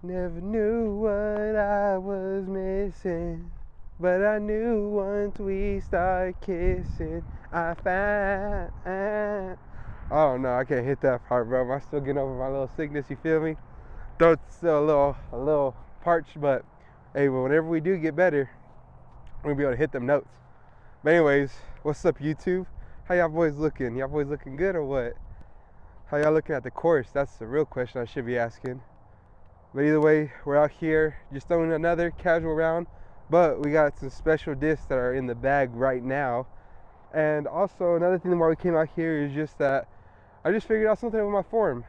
Never knew what I was missing, but I knew once we start kissing, I found. Oh no, I can't hit that part, bro. I'm still getting over my little sickness. You feel me? Throat's still a little parched, but hey, well, whenever we do get better, we're gonna be able to hit them notes. But anyways, what's up, YouTube? How y'all boys looking? Y'all boys looking good or what? How y'all looking at the course? That's the real question I should be asking. But either way, we're out here just throwing another casual round. But we got some special discs that are in the bag right now. And also another thing why we came out here is just that I just figured out something with my form.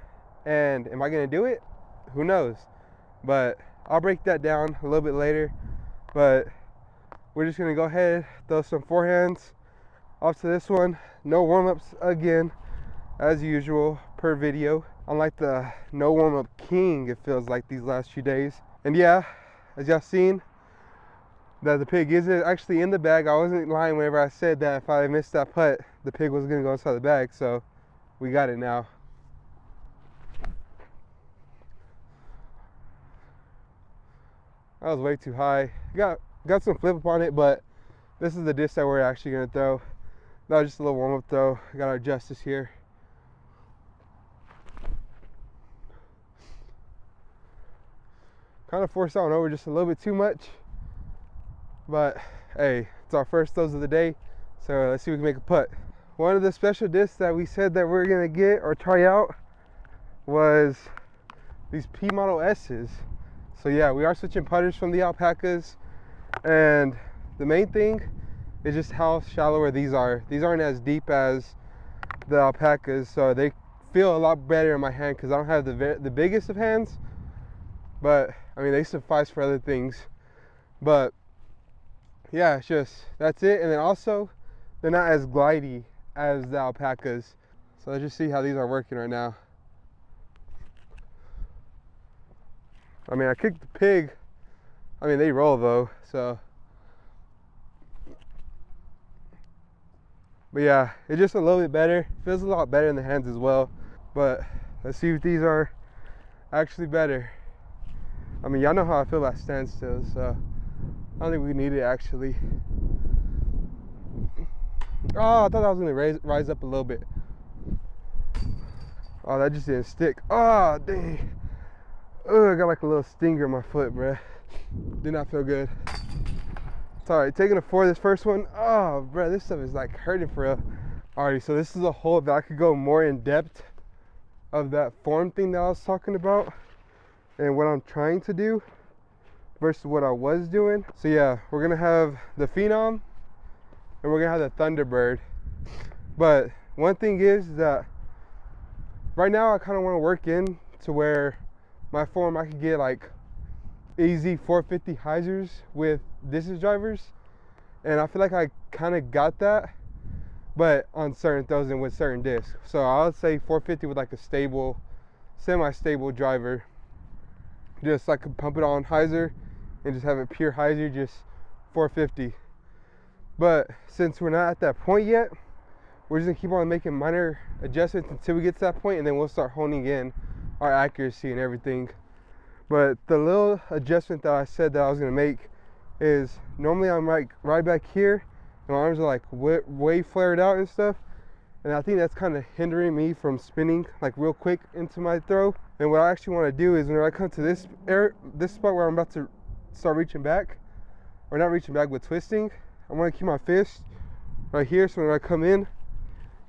And am I gonna do it? Who knows? But I'll break that down a little bit later. But we're just gonna go ahead, throw some forehands off to this one. No warm-ups again, as usual, per video. Unlike the no warm-up king, it feels like these last few days. And yeah, as y'all seen, that the pig is actually in the bag. I wasn't lying whenever I said that if I missed that putt, the pig was gonna go inside the bag. So we got it now. That was way too high. Got some flip up on it, but this is the disc that we're actually gonna throw. That was just a little warm-up throw. I gotta adjust this here. Kind of forced on over just a little bit too much, but hey, it's our first throws of the day, so let's see if we can make a putt. One of the special discs that we said that we're gonna get or try out was these P Model S's. So yeah, we are switching putters from the alpacas, and the main thing is just how shallower these are. These aren't as deep as the alpacas, so they feel a lot better in my hand because I don't have the biggest of hands, but I mean they suffice for other things. But yeah, it's just, that's it. And then also they're not as glidey as the alpacas, so let's just see how these are working right now. I mean, I kicked the pig. I mean, they roll though, so. But yeah, it's just a little bit better. Feels a lot better in the hands as well. But let's see if these are actually better. I mean, y'all know how I feel about standstills, so I don't think we need it actually. Oh, I thought I was gonna rise up a little bit. Oh, that just didn't stick. Oh, dang. Oh, I got like a little stinger in my foot, bruh. Did not feel good. It's all right, taking a 4 this first one. Oh, bruh, this stuff is like hurting for real. Alrighty, so this is a hole that I could go more in depth of that form thing that I was talking about and what I'm trying to do versus what I was doing. So yeah, we're gonna have the Phenom and we're gonna have the Thunderbird. But one thing is that right now I kind of want to work in to where my form I could get like easy 450 hyzers with distance drivers, and I feel like I kind of got that, but on certain throws and with certain discs. So I would say 450 with like a stable, semi-stable driver, just like pump it on hyzer and just have it pure hyzer, just 450. But since we're not at that point yet, we're just gonna keep on making minor adjustments until we get to that point, and then we'll start honing in our accuracy and everything. But the little adjustment that I said that I was gonna make is normally I'm like right back here and my arms are like way flared out and stuff, and I think that's kind of hindering me from spinning like real quick into my throw. And what I actually want to do is whenever I come to this spot where I'm about to start reaching back, or not reaching back but twisting, I want to keep my fist right here, so when I come in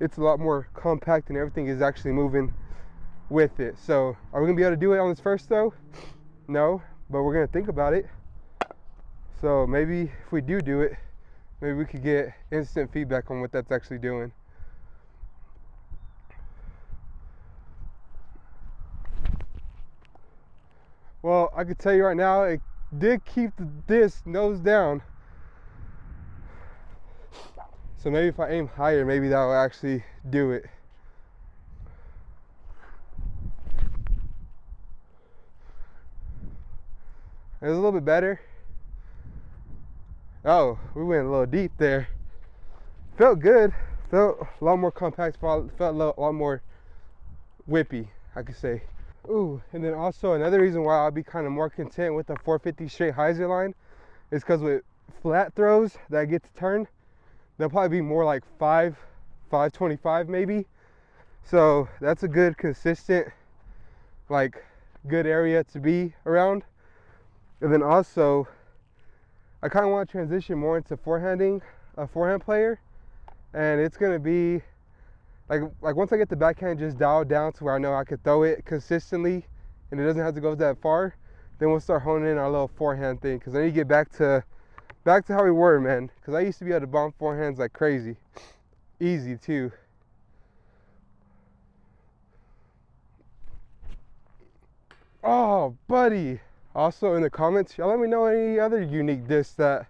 it's a lot more compact and everything is actually moving with it. So are we gonna be able to do it on this first throw? No, but we're gonna think about it. So maybe if we do it, maybe we could get instant feedback on what that's actually doing. Well, I could tell you right now, it did keep the disc nose down. So maybe if I aim higher, maybe that will actually do it. It was a little bit better. Oh, we went a little deep there. Felt good. Felt a lot more compact. Felt a lot more whippy, I could say. Ooh, and then also another reason why I'll be kind of more content with the 450 straight hyzer line is because with flat throws that get to turn, they'll probably be more like 525 maybe. So that's a good consistent, like good area to be around. And then also I kind of want to transition more into forehanding, a forehand player, and it's gonna be like once I get the backhand just dialed down to where I know I could throw it consistently and it doesn't have to go that far, then we'll start honing in our little forehand thing, because I need to get back to how we were, man, because I used to be able to bomb forehands like crazy, easy too. Oh buddy, also in the comments y'all let me know any other unique discs that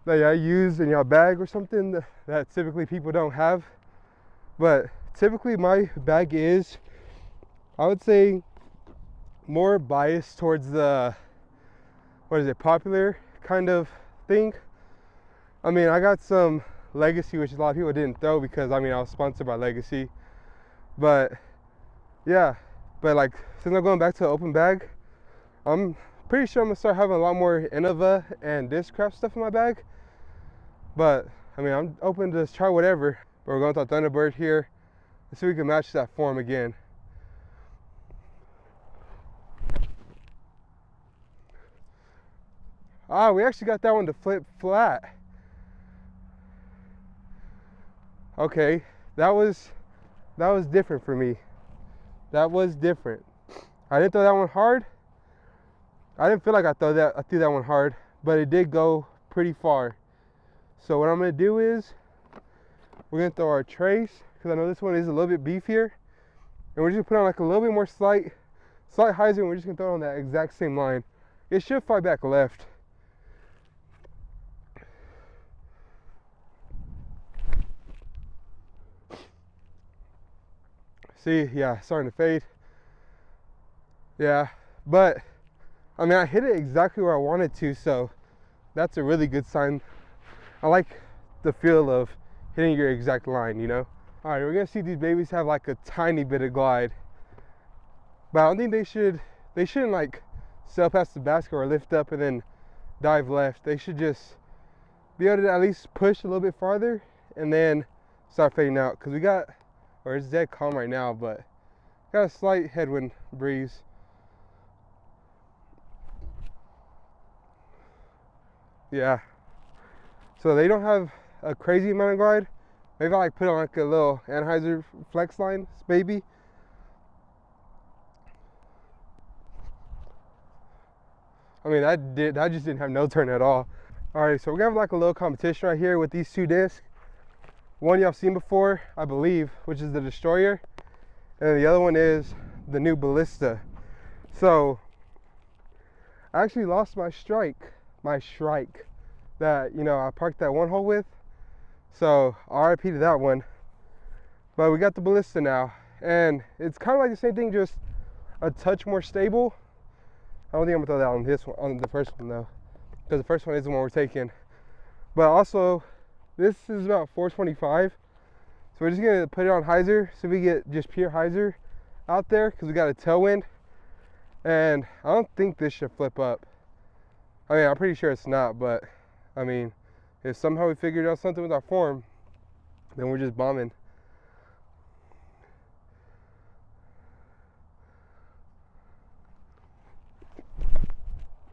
y'all use in y'all bag or something that typically people don't have. But typically my bag is, I would say, more biased towards the, what is it, popular kind of thing. I mean, I got some Legacy, which a lot of people didn't throw because, I mean, I was sponsored by Legacy. But yeah, but like, since I'm going back to the open bag, I'm pretty sure I'm gonna start having a lot more Innova and Discraft stuff in my bag. But I mean, I'm open to try whatever. But we're going to Thunderbird here. Let's see if we can match that form again. Ah, we actually got that one to flip flat. Okay, that was different for me. That was different. I didn't throw that one hard. I didn't feel like I threw that one hard, but it did go pretty far. So what I'm gonna do is we're gonna throw our trace, because I know this one is a little bit beefier, and we're just gonna put on like a little bit more slight hyzer, and we're just gonna throw it on that exact same line. It should fly back left. See, yeah, starting to fade. Yeah, but I mean, I hit it exactly where I wanted to, so that's a really good sign. I like the feel of hitting your exact line, you know? All right, we're gonna see these babies have like a tiny bit of glide, but I don't think they shouldn't like sail past the basket or lift up and then dive left. They should just be able to at least push a little bit farther and then start fading out, because it's dead calm right now, but got a slight headwind breeze. Yeah, so they don't have a crazy amount of glide. Maybe I like put on like a little Anheuser flex line, maybe. I mean, that just didn't have no turn at all. All right, so we're gonna have like a little competition right here with these two discs. One y'all seen before, I believe, which is the Destroyer, and the other one is the new Ballista. So I actually lost my shrike that, you know, I parked that one hole with. So RIP to that one. But we got the Ballista now, and it's kind of like the same thing, just a touch more stable. I don't think I'm gonna throw that on the first one though, because the first one is the one we're taking. But also, this is about 425, so we're just gonna put it on hyzer, so we get just pure hyzer out there, because we got a tailwind, and I don't think this should flip up. I mean, I'm pretty sure it's not, but I mean, if somehow we figured out something with our form, then we're just bombing.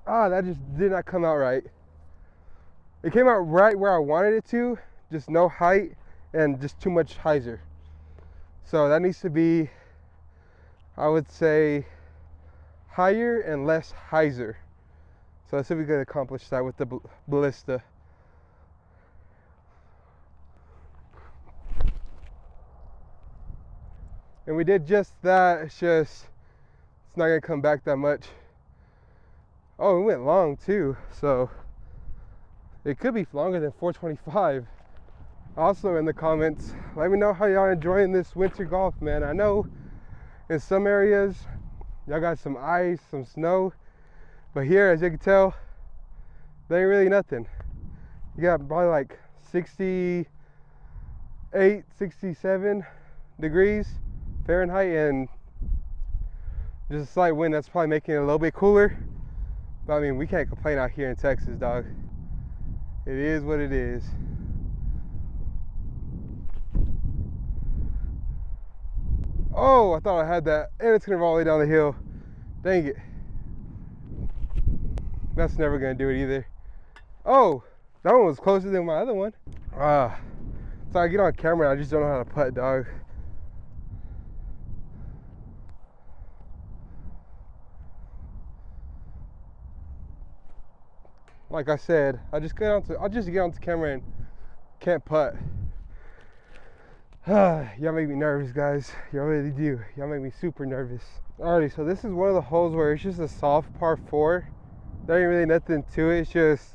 Ah, that just did not come out right. It came out right where I wanted it to, just no height and just too much hyzer. So that needs to be, I would say, higher and less hyzer. So let's see if we can accomplish that with the Ballista. And we did just that. It's not gonna come back that much. Oh, it went long too, so it could be longer than 425. Also in the comments, let me know how y'all enjoying this winter golf, man. I know in some areas y'all got some ice, some snow, but here, as you can tell, there ain't really nothing. You got probably like 68, 67 degrees Fahrenheit, and Just a slight wind that's probably making it a little bit cooler. But I mean, we can't complain out here in Texas, dog. It is what it is. Oh, I thought I had that. And it's gonna roll all the way down the hill. Dang it. That's never gonna do it either. Oh, that one was closer than my other one. So I get on camera, I just don't know how to putt, dog. Like I said, I just get onto camera and can't putt. Y'all make me nervous, guys. Y'all really do. Y'all make me super nervous. Alrighty, so this is one of the holes where it's just a soft par 4. There ain't really nothing to it. It's just,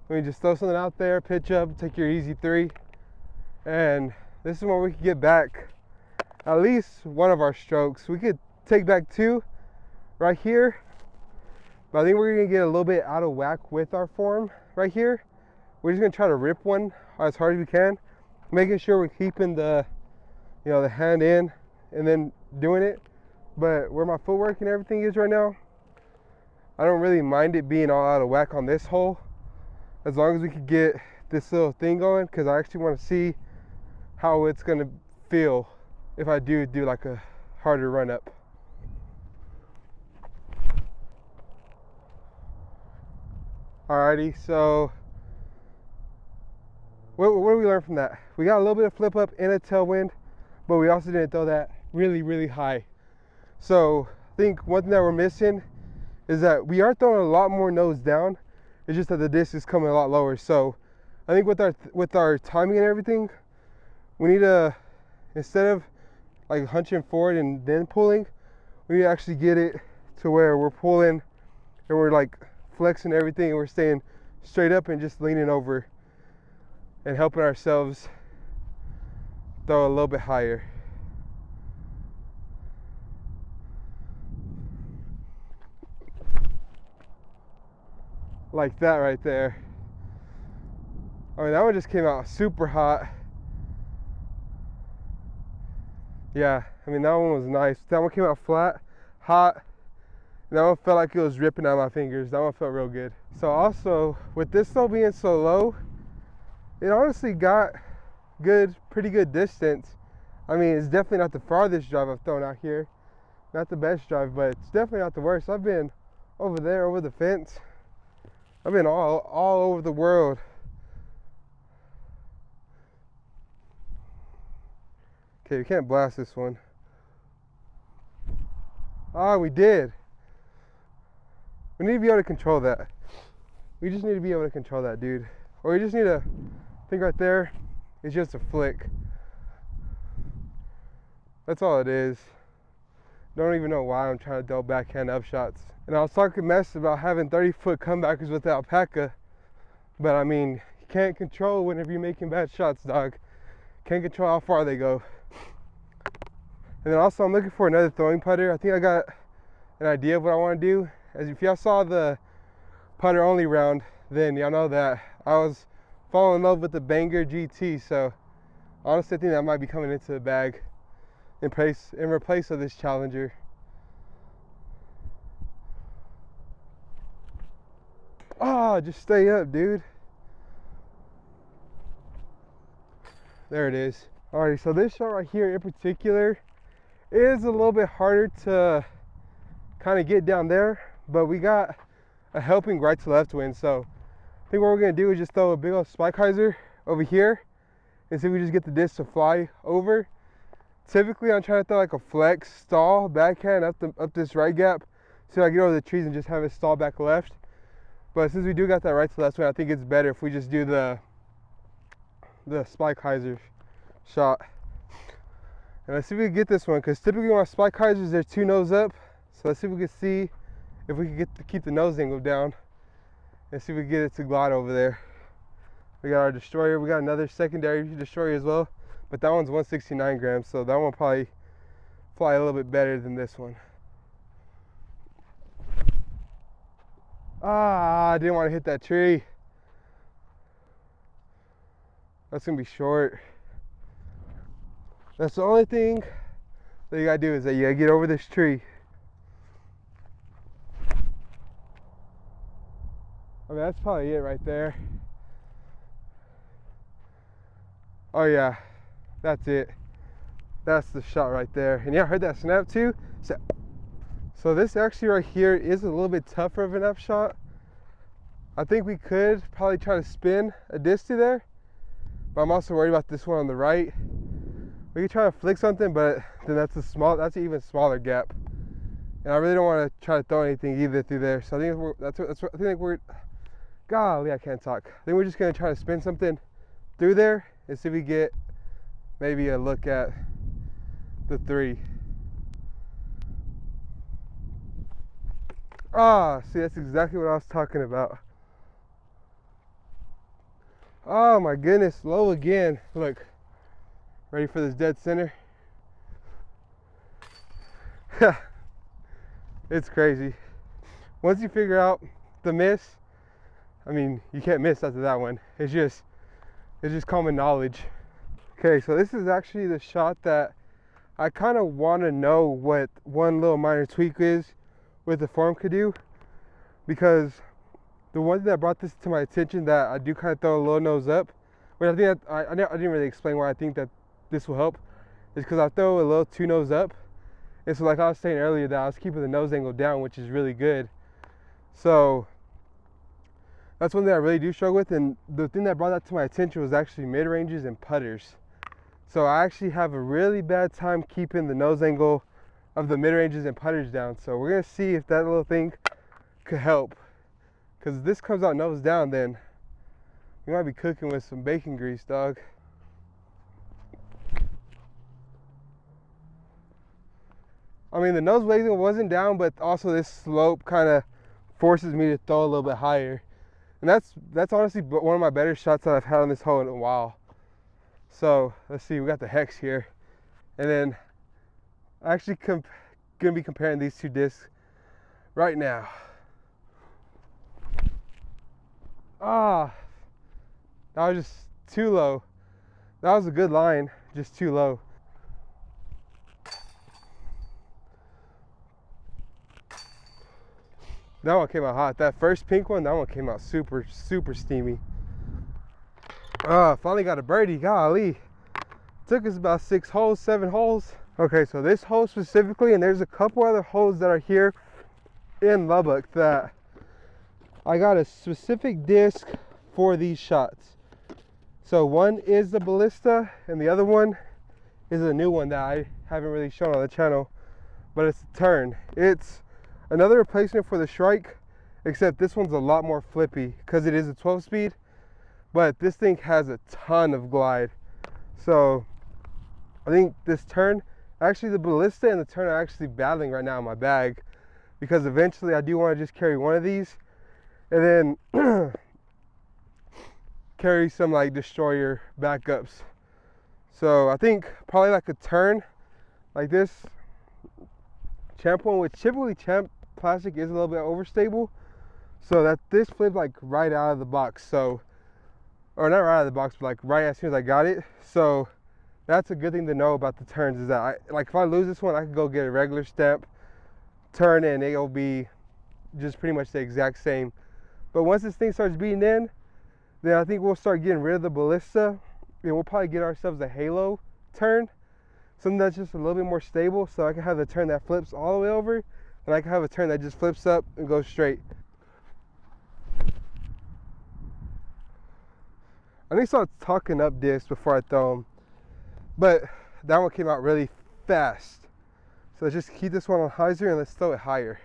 I mean, just throw something out there, pitch up, take your easy 3. And this is where we can get back at least one of our strokes. We could take back 2 right here. But I think we're gonna get a little bit out of whack with our form right here. We're just gonna try to rip one as hard as we can, making sure we're keeping the, you know, the hand in and then doing it. But where my footwork and everything is right now, I don't really mind it being all out of whack on this hole, as long as we could get this little thing going, because I actually want to see how it's gonna feel if I do like a harder run up. Alrighty, so what do we learn from that? We got a little bit of flip up and a tailwind, but we also didn't throw that really, really high. So I think one thing that we're missing is that we are throwing a lot more nose down. It's just that the disc is coming a lot lower. So I think with our timing and everything, we need to, instead of like hunching forward and then pulling, we need to actually get it to where we're pulling and we're like flexing everything and we're staying straight up and just leaning over and helping ourselves throw a little bit higher. Like that right there. I mean, that one just came out super hot. Yeah, I mean, that one was nice. That one came out flat, hot. That one felt like it was ripping out my fingers. That one felt real good. So also, with this though being so low, it honestly got pretty good distance. I mean, it's definitely not the farthest drive I've thrown out here. Not the best drive, but it's definitely not the worst. I've been over there, over the fence. I've been all over the world. Okay, we can't blast this one. Ah, we did. We need to be able to control that. We just need to be able to control that, dude. Or we just need to, I think right there, it's just a flick. That's all it is. Don't even know why I'm trying to double backhand up shots. And I was talking mess about having 30-foot comebackers with the alpaca, but I mean, you can't control whenever you're making bad shots, dog. Can't control how far they go. And then also I'm looking for another throwing putter. I think I got an idea of what I want to do. As if y'all saw the putter only round, then y'all know that I was falling in love with the Banger GT. So honestly, I think that might be coming into the bag in replace of this Challenger. Oh, just stay up, dude. There it is. Alrighty, so this shot right here in particular is a little bit harder to kind of get down there, but we got a helping right to left wind. So I think what we're gonna do is just throw a big old spike hyzer over here and see if we just get the disc to fly over. Typically I'm trying to throw like a flex stall backhand up this right gap so I get over the trees and just have it stall back left. But since we do got that right to left wind, I think it's better if we just do the spike hyzer shot. And let's see if we can get this one, because typically on spike hyzers they're 2 nose up. So let's see if we can see if we can keep the nose angle down and see if we can get it to glide over there. We got our destroyer. We got another secondary destroyer as well, but that one's 169 grams, so that one probably fly a little bit better than this one. Ah, I didn't want to hit that tree. That's gonna be short. That's the only thing that you gotta do, is that you gotta get over this tree. I mean, that's probably it right there. Oh yeah, that's it. That's the shot right there. And yeah, I heard that snap too. So this actually right here is a little bit tougher of an up shot. I think we could probably try to spin a disc to there, but I'm also worried about this one on the right. We could try to flick something, but then that's an even smaller gap. And I really don't want to try to throw anything either through there. So I think I think we're, golly, I can't talk. I think we're just gonna try to spin something through there and see if we get maybe a look at the 3. Ah, see, that's exactly what I was talking about. Oh my goodness, low again. Look, ready for this dead center? It's crazy. Once you figure out the miss, I mean, you can't miss after that one. It's just common knowledge. Okay, so this is actually the shot that I kind of want to know what one little minor tweak is with the form could do, because the one thing that brought this to my attention that I do kind of throw a low nose up, but I think that I didn't really explain why I think that this will help, is because I throw a little 2 nose up. And so like I was saying earlier, that I was keeping the nose angle down, which is really good. So that's one thing I really do struggle with. And the thing that brought that to my attention was actually mid-ranges and putters. So I actually have a really bad time keeping the nose angle of the mid-ranges and putters down. So we're gonna see if that little thing could help. Because if this comes out nose down, then we might be cooking with some bacon grease, dog. I mean, the nose blazing wasn't down, but also this slope kind of forces me to throw a little bit higher. And that's honestly one of my better shots that I've had on this hole in a while. So let's see, we got the hex here. And then I'm actually gonna be comparing these 2 discs right now. Ah, that was just too low. That was a good line, just too low. That one came out hot. That first pink one, that one came out super, super steamy. Finally got a birdie, golly. Took us about 6 holes, 7 holes. Okay, so this hole specifically, and there's a couple other holes that are here in Lubbock that I got a specific disc for these shots. So one is the Ballista, and the other one is a new one that I haven't really shown on the channel, but it's a turn. It's another replacement for the Shrike, except this one's a lot more flippy because it is a 12-speed, but this thing has a ton of glide. So I think this turn, actually the Ballista and the turn are actually battling right now in my bag, because eventually I do want to just carry one of these and then carry some like destroyer backups. So I think probably like a turn like this Champ one, which typically Champ plastic is a little bit overstable, so that this flipped like right out of the box. So, or not right out of the box, but like right as soon as I got it. So that's a good thing to know about the turns, is that like if I lose this one, I could go get a regular stamp turn and it'll be just pretty much the exact same. But once this thing starts beating in, then I think we'll start getting rid of the Ballista and we'll probably get ourselves a Halo turn, something that's just a little bit more stable, so I can have the turn that flips all the way over, and I can have a turn that just flips up and goes straight. I need to start tucking up discs before I throw them, but that one came out really fast. So let's just keep this one on hyzer and let's throw it higher.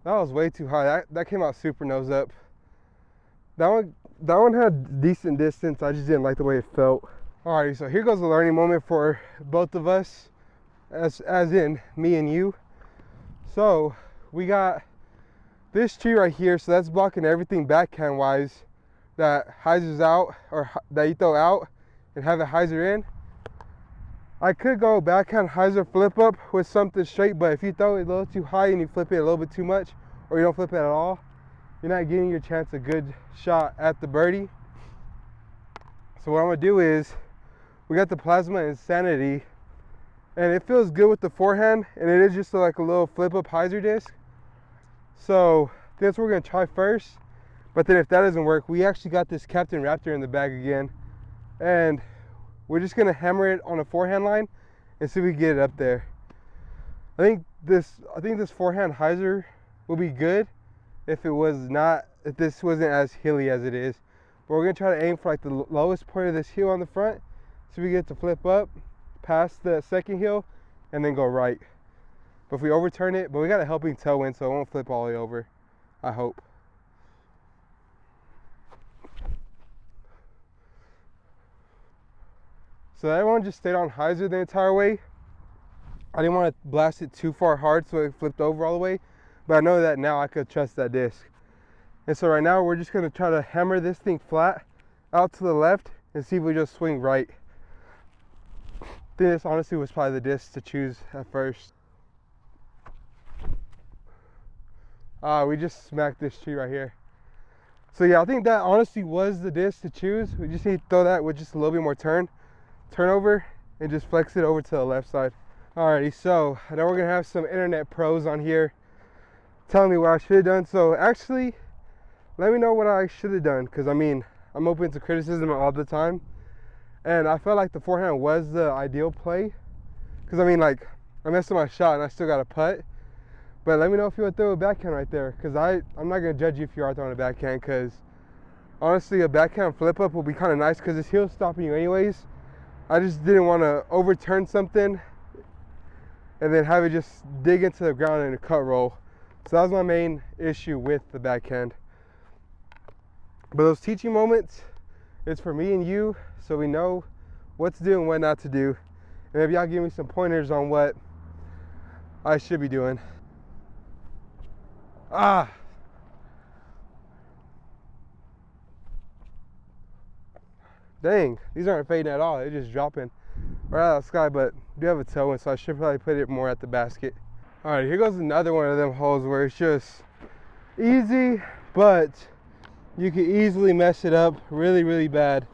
That was way too high. That came out super nose up. That one had decent distance. I just didn't like the way it felt. Alrighty, so here goes a learning moment for both of us, as in me and you. So we got this tree right here, so that's blocking everything backhand wise that hyzers out, or that you throw out and have it hyzer in. I could go backhand hyzer flip up with something straight, but if you throw it a little too high and you flip it a little bit too much, or you don't flip it at all, you're not getting your chance a good shot at the birdie. So what I'm gonna do is, we got the Plasma Insanity and it feels good with the forehand, and it is just like a little flip up hyzer disc. So that's what we're gonna try first. But then if that doesn't work, we actually got this Captain Raptor in the bag again, and we're just gonna hammer it on a forehand line and see if we can get it up there. I think this forehand hyzer will be good if this wasn't as hilly as it is. But we're gonna try to aim for like the lowest point of this hill on the front, so we get to flip up past the second hill and then go right. But if we overturn it, but we got a helping tailwind, so it won't flip all the way over, I hope. So that one just stayed on hyzer the entire way. I didn't want to blast it too far hard so it flipped over all the way, but I know that now I could trust that disc. And so right now we're just gonna try to hammer this thing flat out to the left and see if we just swing right. I think this honestly was probably the disc to choose at first. We just smacked this tree right here. So yeah, I think that honestly was the disc to choose. We just need to throw that with just a little bit more turnover, and just flex it over to the left side. Alrighty, so now we're gonna have some internet pros on here telling me what I should have done. So actually, let me know what I should have done, because I mean, I'm open to criticism all the time, and I felt like the forehand was the ideal play, because I mean, like, I messed up my shot and I still got a putt. But let me know if you want to throw a backhand right there, because I'm not gonna judge you if you are throwing a backhand, because honestly a backhand flip up will be kind of nice because this heel's stopping you anyways. I just didn't want to overturn something and then have it just dig into the ground in a cut roll. So that was my main issue with the backhand. But those teaching moments, it's for me and you, so we know what to do and what not to do. And maybe y'all give me some pointers on what I should be doing. Dang, these aren't fading at all. They're just dropping right out of the sky, but I do have a tailwind, so I should probably put it more at the basket. All right, here goes another one of them holes where it's just easy, but you can easily mess it up really, really bad.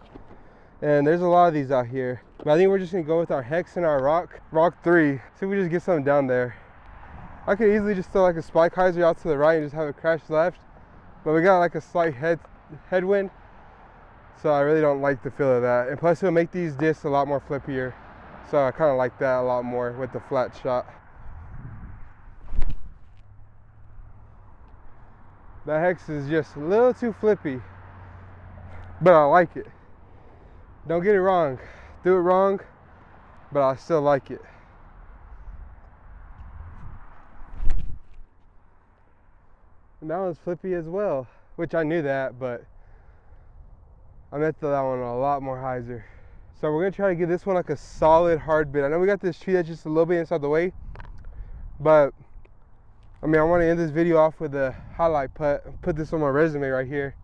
And there's a lot of these out here. But I think we're just gonna go with our hex and our rock 3. See if we just get something down there. I could easily just throw like a spike hyzer out to the right and just have it crash left, but we got like a slight headwind. So I really don't like the feel of that. And plus it'll make these discs a lot more flippier. So I kind of like that a lot more with the flat shot. That hex is just a little too flippy, but I like it. Don't get it wrong. Do it wrong, but I still like it. And that one's flippy as well, which I knew that, but I meant that one a lot more hyzer. So we're gonna try to give this one like a solid hard bit. I know we got this tree that's just a little bit inside the way, but I mean, I want to end this video off with a highlight putt. Put this on my resume right here.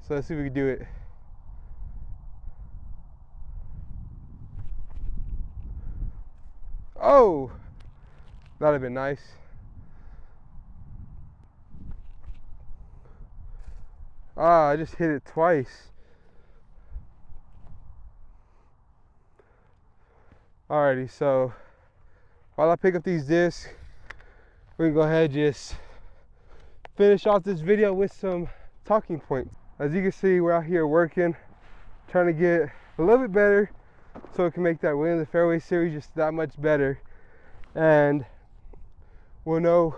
So let's see if we can do it. Oh, that'd have been nice. I just hit it twice. Alrighty, so while I pick up these discs, we can go ahead and just finish off this video with some talking points. As you can see, we're out here working, trying to get a little bit better so it can make that win in the fairway series just that much better. And we'll know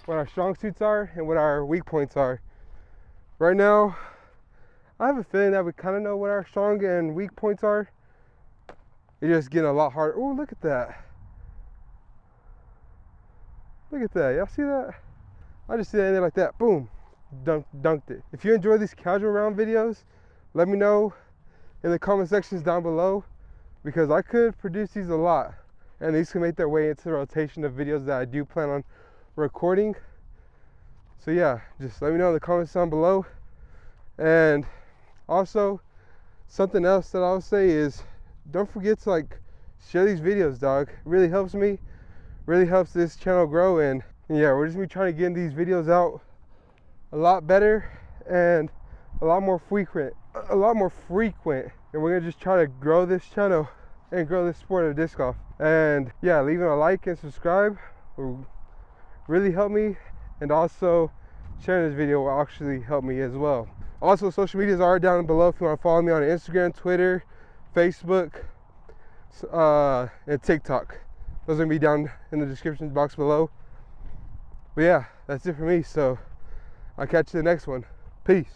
what our strong suits are and what our weak points are. Right now, I have a feeling that we kind of know what our strong and weak points are. It's just getting a lot harder. Oh, look at that. Look at that. Y'all see that? I just see that in there like that. Boom. Dunked it. If you enjoy these casual round videos, let me know in the comment sections down below, because I could produce these a lot. And these can make their way into the rotation of videos that I do plan on recording. So yeah, just let me know in the comments down below. And also, something else that I'll say is, don't forget to like share these videos, dog. It really helps me, really helps this channel grow. And yeah, we're just gonna be trying to get these videos out a lot better and a lot more frequent. And we're gonna just try to grow this channel and grow this sport of disc golf. And yeah, leaving a like and subscribe will really help me, and also sharing this video will actually help me as well. Also, social medias are down below if you want to follow me on Instagram, Twitter, Facebook, and TikTok. Those are gonna be down in the description box below. But yeah, that's it for me, so I'll catch you in the next one. Peace.